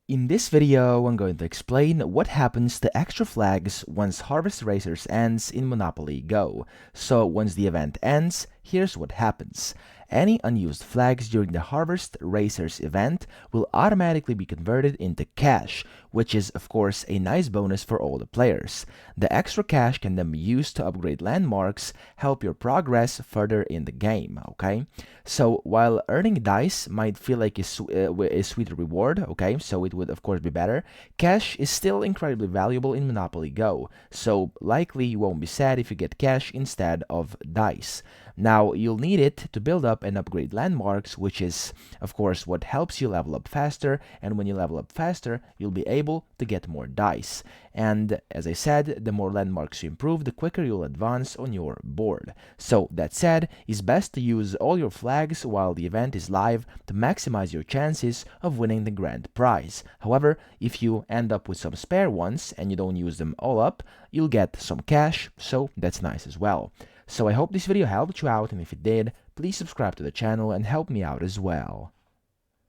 In this video, I'm going to explain what happens to extra flags once Harvest Racers ends in Monopoly Go. So once the event ends, here's what happens. Any unused flags during the Harvest Racers event will automatically be converted into cash, which is of course a nice bonus for all the players. The extra cash can then be used to upgrade landmarks, help your progress further in the game, okay? So while earning dice might feel like a sweet reward, okay, so it would of course be better, cash is still incredibly valuable in Monopoly Go, so likely you won't be sad if you get cash instead of dice. Now, you'll need it to build up and upgrade landmarks, which is, of course, what helps you level up faster, and when you level up faster, you'll be able to get more dice. And as I said, the more landmarks you improve, the quicker you'll advance on your board. So, that said, it's best to use all your flags while the event is live to maximize your chances of winning the grand prize. However, if you end up with some spare ones and you don't use them all up, you'll get some cash, so that's nice as well. So I hope this video helped you out, and if it did, please subscribe to the channel and help me out as well.